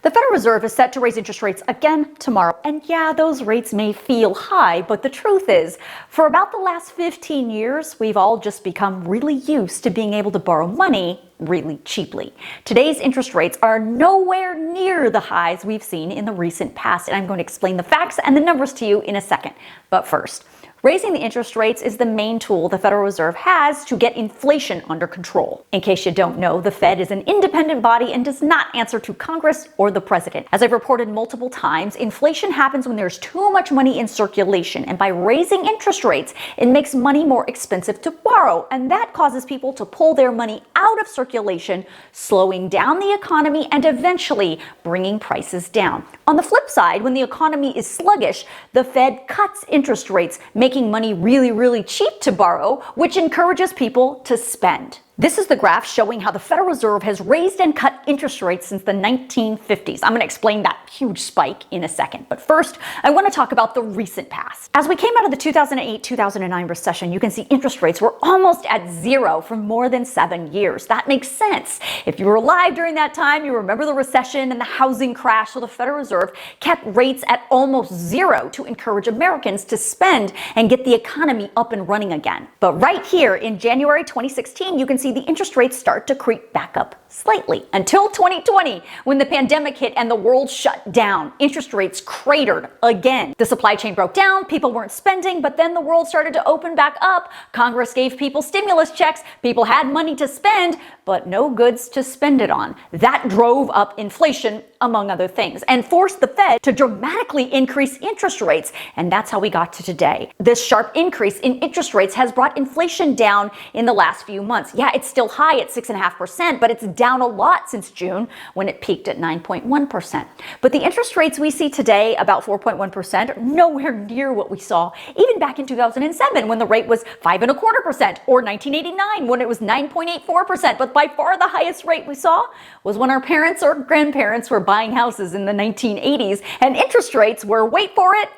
The Federal Reserve is set to raise interest rates again tomorrow. And yeah, those rates may feel high, but the truth is, for about the last 15 years, we've all just become really used to being able to borrow money really cheaply. Today's interest rates are nowhere near the highs we've seen in the recent past, and I'm going to explain the facts and the numbers to you in a second. But first, raising the interest rates is the main tool the Federal Reserve has to get inflation under control. In case you don't know, the Fed is an independent body and does not answer to Congress or the president. As I've reported multiple times, inflation happens when there's too much money in circulation, and by raising interest rates, it makes money more expensive to borrow, and that causes people to pull their money out of circulation, slowing down the economy and eventually bringing prices down. On the flip side, when the economy is sluggish, the Fed cuts interest rates, making money really cheap to borrow, which encourages people to spend. This is the graph showing how the Federal Reserve has raised and cut interest rates since the 1950s. I'm going to explain that huge spike in a second. But first, I want to talk about the recent past. As we came out of the 2008-2009 recession, you can see interest rates were almost at zero for more than 7 years. That makes sense. If you were alive during that time, you remember the recession and the housing crash, so the Federal Reserve kept rates at almost zero to encourage Americans to spend and get the economy up and running again. But right here in January 2016, you can see the interest rates start to creep back up slightly until 2020, when the pandemic hit and the world shut down. Interest rates cratered again. The supply chain broke down, people weren't spending, but then the world started to open back up. Congress gave people stimulus checks, people had money to spend, but no goods to spend it on. That drove up inflation, among other things, and forced the Fed to dramatically increase interest rates, and that's how we got to today. This sharp increase in interest rates has brought inflation down in the last few months. Yeah, it's still high at 6.5%, but it's down a lot since June, when it peaked at 9.1%. But the interest rates we see today, about 4.1%, are nowhere near what we saw even back in 2007, when the rate was 5.25%, or 1989, when it was 9.84%. But by far the highest rate we saw was when our parents or grandparents were buying houses in the 1980s, and interest rates were, wait for it,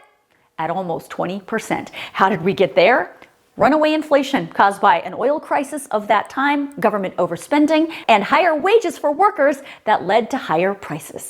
at almost 20%. How did we get there? Runaway inflation caused by an oil crisis of that time, government overspending, and higher wages for workers that led to higher prices.